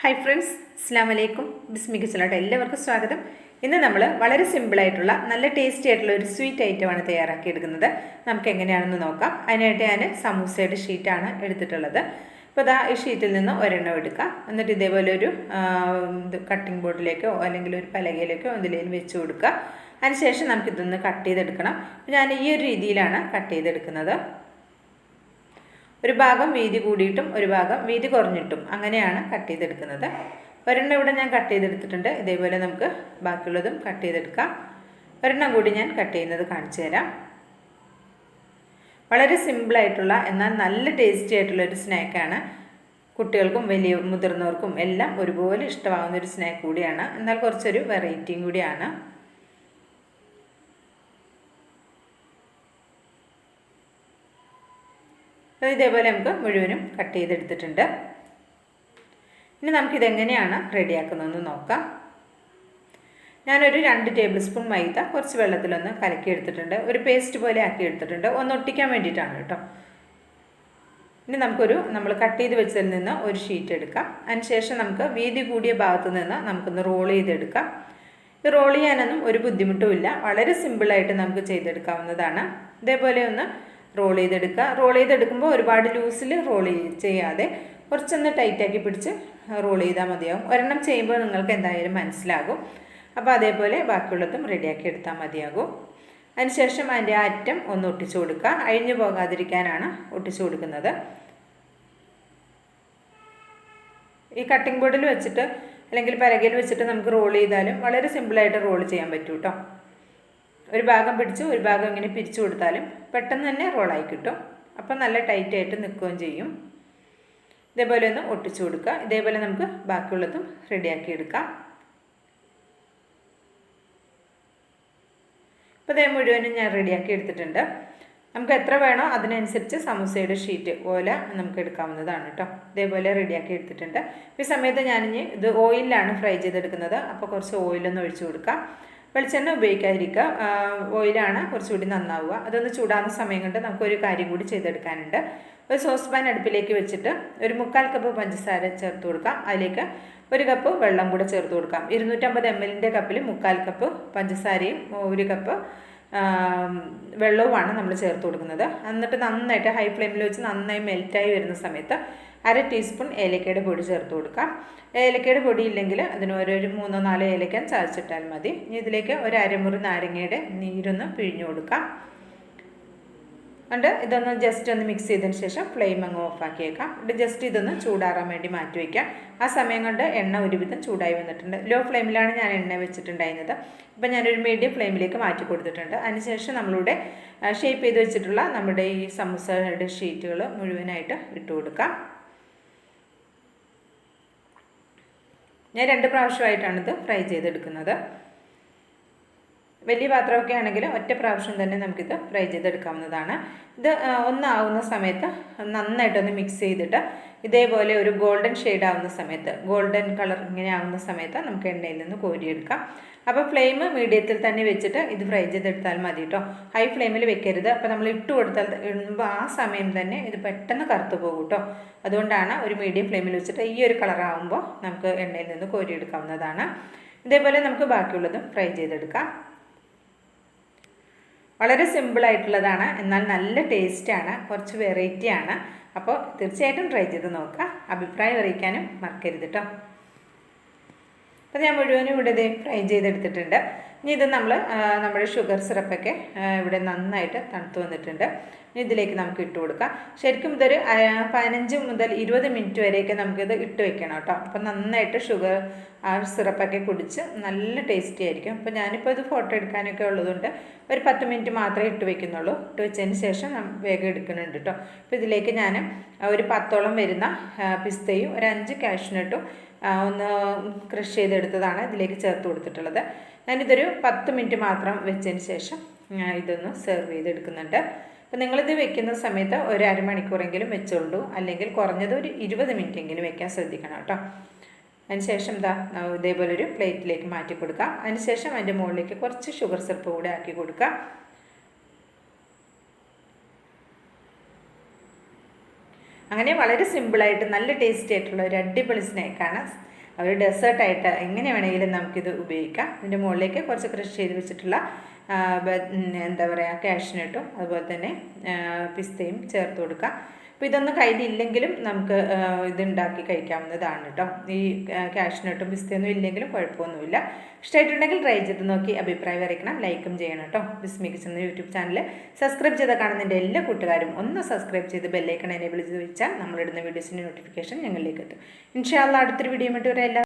Hi friends, അസ്സാം വലൈക്കും. ബിസ്മി കിച്ചണിലോട്ട് എല്ലാവർക്കും സ്വാഗതം. ഇന്ന് നമ്മൾ വളരെ സിമ്പിളായിട്ടുള്ള നല്ല ടേസ്റ്റി ആയിട്ടുള്ള ഒരു സ്വീറ്റ് ഐറ്റമാണ് തയ്യാറാക്കിയെടുക്കുന്നത്. നമുക്ക് എങ്ങനെയാണെന്ന് നോക്കാം. അതിനായിട്ട് ഞാൻ സമൂസയുടെ ഷീറ്റാണ് എടുത്തിട്ടുള്ളത്. അപ്പോൾ അതാ ഈ ഷീറ്റിൽ നിന്ന് ഒരെണ്ണം എടുക്കാം. എന്നിട്ട് ഇതേപോലെ ഒരു കട്ടിംഗ് ബോർഡിലേക്കോ അല്ലെങ്കിൽ ഒരു പലകയിലേക്കോ എന്തിലേലും വെച്ച് കൊടുക്കുക. അതിനുശേഷം നമുക്കിതൊന്ന് കട്ട് ചെയ്തെടുക്കണം. ഞാൻ ഈ ഒരു രീതിയിലാണ് കട്ട് ചെയ്തെടുക്കുന്നത്. ഒരു ഭാഗം വീതി കൂടിയിട്ടും ഒരു ഭാഗം വീതി കുറഞ്ഞിട്ടും അങ്ങനെയാണ് കട്ട് ചെയ്തെടുക്കുന്നത്. ഒരെണ്ണം ഇവിടെ ഞാൻ കട്ട് ചെയ്തെടുത്തിട്ടുണ്ട്. ഇതേപോലെ നമുക്ക് ബാക്കിയുള്ളതും കട്ട് ചെയ്തെടുക്കാം. ഒരെണ്ണം കൂടി ഞാൻ കട്ട് ചെയ്യുന്നത് കാണിച്ചു തരാം. വളരെ സിമ്പിളായിട്ടുള്ള എന്നാൽ നല്ല ടേസ്റ്റി ആയിട്ടുള്ള ഒരു സ്നാക്കാണ്. കുട്ടികൾക്കും വലിയ മുതിർന്നവർക്കും എല്ലാം ഒരുപോലെ ഇഷ്ടമാകുന്ന ഒരു സ്നാക്ക് കൂടിയാണ്. എന്നാൽ കുറച്ചൊരു വെറൈറ്റിയും കൂടിയാണ്. ഇതേപോലെ നമുക്ക് മുഴുവനും കട്ട് ചെയ്തെടുത്തിട്ടുണ്ട്. ഇനി നമുക്കിതെങ്ങനെയാണ് റെഡിയാക്കുന്നതെന്ന് നോക്കാം. ഞാനൊരു 2 ടേബിൾ സ്പൂൺ മൈദ കുറച്ച് വെള്ളത്തിലൊന്ന് കലക്കി എടുത്തിട്ടുണ്ട്. ഒരു പേസ്റ്റ് പോലെ ആക്കി എടുത്തിട്ടുണ്ട്. ഒന്ന് ഒട്ടിക്കാൻ വേണ്ടിയിട്ടാണ് കേട്ടോ. ഇനി നമ്മൾ കട്ട് ചെയ്ത് വെച്ചതിൽ നിന്ന് ഒരു ഷീറ്റ് എടുക്കാം. അതിനുശേഷം നമുക്ക് വീതി കൂടിയ ഭാഗത്ത് നിന്ന് നമുക്കൊന്ന് റോൾ ചെയ്തെടുക്കാം. ഇത് റോൾ ചെയ്യാനൊന്നും ഒരു ബുദ്ധിമുട്ടുമില്ല. വളരെ സിമ്പിളായിട്ട് നമുക്ക് ചെയ്തെടുക്കാവുന്നതാണ്. ഇതേപോലെ ഒന്ന് റോൾ ചെയ്തെടുക്കുക. റോൾ ചെയ്തെടുക്കുമ്പോൾ ഒരുപാട് ലൂസിൽ റോൾ ചെയ്യാതെ കുറച്ചൊന്ന് ടൈറ്റാക്കി പിടിച്ച് റോൾ ചെയ്താൽ മതിയാവും. ഒരെണ്ണം ചെയ്യുമ്പോൾ നിങ്ങൾക്ക് എന്തായാലും മനസ്സിലാകും. അപ്പോൾ അതേപോലെ ബാക്കിയുള്ളതും റെഡിയാക്കി എടുത്താൽ മതിയാകും. അതിനുശേഷം അതിൻ്റെ അറ്റം ഒന്ന് ഒട്ടിച്ചു കൊടുക്കുക. അഴിഞ്ഞു പോകാതിരിക്കാനാണ് ഒട്ടിച്ചു കൊടുക്കുന്നത്. ഈ കട്ടിംഗ് ബോർഡിൽ വെച്ചിട്ട് അല്ലെങ്കിൽ പലകയിൽ വെച്ചിട്ട് നമുക്ക് റോൾ ചെയ്താലും വളരെ സിമ്പിളായിട്ട് റോൾ ചെയ്യാൻ പറ്റും കേട്ടോ. ഒരു ഭാഗം പിടിച്ച് ഒരു ഭാഗം ഇങ്ങനെ പിരിച്ചു കൊടുത്താലും പെട്ടെന്ന് തന്നെ റോളായി കിട്ടും. അപ്പം നല്ല ടൈറ്റായിട്ട് നിൽക്കുകയും ചെയ്യും. ഇതേപോലെ ഒന്ന് ഒട്ടിച്ചു കൊടുക്കുക. ഇതേപോലെ നമുക്ക് ബാക്കിയുള്ളതും റെഡിയാക്കി എടുക്കാം. ഇപ്പോൾ ഇതേ മുഴുവനും ഞാൻ റെഡിയാക്കി എടുത്തിട്ടുണ്ട്. നമുക്ക് എത്ര വേണോ അതിനനുസരിച്ച് സമൂസയുടെ ഷീറ്റ് പോലെ നമുക്ക് എടുക്കാവുന്നതാണ് കേട്ടോ. ഇതേപോലെ റെഡിയാക്കി എടുത്തിട്ടുണ്ട്. ഈ സമയത്ത് ഞാനിനി ഇത് ഓയിലിലാണ് ഫ്രൈ ചെയ്തെടുക്കുന്നത്. അപ്പോൾ കുറച്ച് ഓയിലൊന്ന് ഒഴിച്ചു കൊടുക്കാം. വെളിച്ചെണ്ണ ഉപയോഗിക്കാതിരിക്കുക. ഓയിലാണ് കുറച്ചുകൂടി നന്നാവുക. അതൊന്ന് ചൂടാകുന്ന സമയം കൊണ്ട് നമുക്കൊരു കാര്യം കൂടി ചെയ്തെടുക്കാനുണ്ട്. ഒരു സോസ് പാൻ അടുപ്പിലേക്ക് വെച്ചിട്ട് ഒരു 3/4 കപ്പ് പഞ്ചസാര ചേർത്ത് കൊടുക്കാം. അതിലേക്ക് 1 കപ്പ് വെള്ളം കൂടെ ചേർത്ത് കൊടുക്കാം. 250 ml കപ്പിൽ 3/4 കപ്പ് പഞ്ചസാരയും 1 കപ്പ് വെള്ളവുമാണ് നമ്മൾ ചേർത്ത് കൊടുക്കുന്നത്. എന്നിട്ട് നന്നായിട്ട് ഹൈ ഫ്ലെയിമിൽ വെച്ച് നന്നായി മെൽറ്റായി വരുന്ന സമയത്ത് 1/2 ടീസ്പൂൺ ഏലക്കയുടെ പൊടി ചേർത്ത് കൊടുക്കാം. ഏലക്കയുടെ പൊടി ഇല്ലെങ്കിൽ അതിന് ഒരു 3-4 ഏലക്ക ചതച്ചിട്ടാൽ മതി. ഇനി ഇതിലേക്ക് ഒരു അരമുറി നാരങ്ങയുടെ നീരൊന്ന് പിഴിഞ്ഞു കൊടുക്കാം. എന്നിട്ട് ഇതൊന്ന് ജസ്റ്റ് ഒന്ന് മിക്സ് ചെയ്തതിന് ശേഷം ഫ്ലെയിം അങ്ങ് ഓഫാക്കിയേക്കാം. എന്നിട്ട് ജസ്റ്റ് ഇതൊന്ന് ചൂടാറാൻ വേണ്ടി മാറ്റി വയ്ക്കാം. ആ സമയം കൊണ്ട് എണ്ണ ഒരുവിധം ചൂടായി വന്നിട്ടുണ്ട്. ലോ ഫ്ലെയിമിലാണ് ഞാൻ എണ്ണ വെച്ചിട്ടുണ്ടായിരുന്നത്. ഇപ്പം ഞാനൊരു മീഡിയം ഫ്ലെയിമിലേക്ക് മാറ്റി കൊടുത്തിട്ടുണ്ട്. അതിനുശേഷം നമ്മളിവിടെ ഷേപ്പ് ചെയ്ത് വെച്ചിട്ടുള്ള നമ്മുടെ ഈ സമൂസയുടെ ഷീറ്റുകൾ മുഴുവനായിട്ട് ഇട്ട് കൊടുക്കാം. ഞാൻ 2 പ്രാവശ്യമായിട്ടാണിത് ഫ്രൈ ചെയ്തെടുക്കുന്നത്. വലിയ പാത്രമൊക്കെ ആണെങ്കിൽ ഒറ്റ പ്രാവശ്യം തന്നെ നമുക്കിത് ഫ്രൈ ചെയ്തെടുക്കാവുന്നതാണ്. ഇത് ഒന്നാവുന്ന സമയത്ത് നന്നായിട്ടൊന്ന് മിക്സ് ചെയ്തിട്ട് ഇതേപോലെ ഒരു ഗോൾഡൻ ഷെയ്ഡ് ആവുന്ന സമയത്ത്, ഗോൾഡൻ കളർ ഇങ്ങനെ ആവുന്ന സമയത്ത് നമുക്ക് എണ്ണയിൽ നിന്ന് കോരിയെടുക്കാം. അപ്പോൾ ഫ്ലെയിം മീഡിയത്തിൽ തന്നെ വെച്ചിട്ട് ഇത് ഫ്രൈ ചെയ്തെടുത്താൽ മതി കേട്ടോ. ഹൈ ഫ്ലെയിമിൽ വെക്കരുത്. അപ്പോൾ നമ്മൾ ഇട്ട് കൊടുത്താൽ ഇടുമ്പോൾ ആ സമയം തന്നെ ഇത് പെട്ടെന്ന് കറുത്ത് പോകും കേട്ടോ. അതുകൊണ്ടാണ് ഒരു മീഡിയം ഫ്ലെയിമിൽ വെച്ചിട്ട് ഈ ഒരു കളറാകുമ്പോൾ നമുക്ക് എണ്ണയിൽ നിന്ന് കോരിയെടുക്കാവുന്നതാണ്. ഇതേപോലെ നമുക്ക് ബാക്കിയുള്ളതും ഫ്രൈ ചെയ്തെടുക്കാം. വളരെ സിമ്പിളായിട്ടുള്ളതാണ്, എന്നാൽ നല്ല ടേസ്റ്റാണ്, കുറച്ച് വെറൈറ്റിയാണ്. അപ്പോൾ തീർച്ചയായിട്ടും ട്രൈ ചെയ്ത് നോക്കുക. അഭിപ്രായം അറിയിക്കാനും മറക്കരുത് കേട്ടോ. അപ്പോൾ ഞാൻ മുഴുവനും ഇവിടെ ഫ്രൈ ചെയ്തെടുത്തിട്ടുണ്ട്. ഇനി ഇത് നമ്മുടെ ഷുഗർ സിറപ്പൊക്കെ ഇവിടെ നന്നായിട്ട് തണുത്ത് വന്നിട്ടുണ്ട്. ഇനി ഇതിലേക്ക് നമുക്ക് ഇട്ട് കൊടുക്കാം. ശരിക്കും ഇതൊരു 15 മുതൽ 20 മിനിറ്റ് വരെയൊക്കെ നമുക്കിത് ഇട്ട് വെക്കണം കേട്ടോ. അപ്പോൾ നന്നായിട്ട് ഷുഗർ സിറപ്പൊക്കെ കുടിച്ച് നല്ല ടേസ്റ്റി ആയിരിക്കും. അപ്പോൾ ഞാനിപ്പോൾ ഇത് ഫോട്ടോ എടുക്കാനൊക്കെ ഉള്ളതുകൊണ്ട് ഒരു 10 മിനിറ്റ് മാത്രമേ ഇട്ട് വെക്കുന്നുള്ളൂ. ഇട്ട് വെച്ചതിന് ശേഷം വേഗം എടുക്കുന്നുണ്ട് കേട്ടോ. അപ്പോൾ ഇതിലേക്ക് ഞാൻ ഒരു 10ഓളം വരുന്ന പിസ്തയും ഒരു 5 കാഷ്യൂനട്ടും ഒന്ന് ക്രഷ് ചെയ്തെടുത്തതാണ് ഇതിലേക്ക് ചേർത്ത് കൊടുത്തിട്ടുള്ളത്. ഞാനിതൊരു 10 മിനിറ്റ് മാത്രം വെച്ചതിന് ശേഷം ഇതൊന്ന് സെർവ് ചെയ്തെടുക്കുന്നുണ്ട്. അപ്പോൾ നിങ്ങളിത് വെക്കുന്ന സമയത്ത് ഒരു അരമണിക്കൂറെങ്കിലും വെച്ചോളൂ. അല്ലെങ്കിൽ കുറഞ്ഞത് ഒരു 20 മിനിറ്റെങ്കിലും വെക്കാൻ ശ്രദ്ധിക്കണം കേട്ടോ. അതിനുശേഷം ഇതേപോലെ ഒരു പ്ലേറ്റിലേക്ക് മാറ്റി കൊടുക്കാം. അതിനുശേഷം അതിൻ്റെ മുകളിലേക്ക് കുറച്ച് ഷുഗർ സിറപ്പ് കൂടെ ആക്കി കൊടുക്കാം. അങ്ങനെ വളരെ സിമ്പിളായിട്ട് നല്ല ടേസ്റ്റി ആയിട്ടുള്ള ഒരു അടിപൊളി സ്നാക്കാണ്. ഒരു ഡെസേർട്ടായിട്ട് എങ്ങനെ വേണമെങ്കിലും നമുക്കിത് ഉപയോഗിക്കാം. ഇതിൻ്റെ മുകളിലേക്ക് കുറച്ച് ക്രഷ് ചെയ്ത് വെച്ചിട്ടുള്ള എന്താ പറയുക കാഷ്യൂനട്ടും അതുപോലെ തന്നെ പിസ്തയും ചേർത്ത് കൊടുക്കുക. അപ്പോൾ ഇതൊന്നും കയ്യിലില്ലെങ്കിലും നമുക്ക് ഇതുണ്ടാക്കി കഴിക്കാവുന്നതാണ് കേട്ടോ. ഈ കാഷ്യൂനട്ടും പിസ്തയൊന്നും ഇല്ലെങ്കിലും കുഴപ്പമൊന്നുമില്ല. ഇഷ്ടമായിട്ടുണ്ടെങ്കിൽ ട്രൈ ചെയ്ത് നോക്കി അഭിപ്രായം അറിയിക്കണം. ലൈക്കും ചെയ്യണം കേട്ടോ. ബിസ്മി കിച്ചൻ എന്ന യൂട്യൂബ് ചാനൽ സബ്സ്ക്രൈബ് ചെയ്ത് കാണുന്നതിൻ്റെ എല്ലാ കൂട്ടുകാരും ഒന്ന് സബ്സ്ക്രൈബ് ചെയ്ത് ബെല്ലൈക്കൺ എനേബിൾ ചെയ്ത് വെച്ചാൽ നമ്മളിടുന്ന വീഡിയോസിൻ്റെ നോട്ടിഫിക്കേഷൻ ഞങ്ങളിലേക്ക് എത്തും. ഇൻഷാ അല്ലാഹ് അടുത്തൊരു വീഡിയോ ആയിട്ട് വരാം.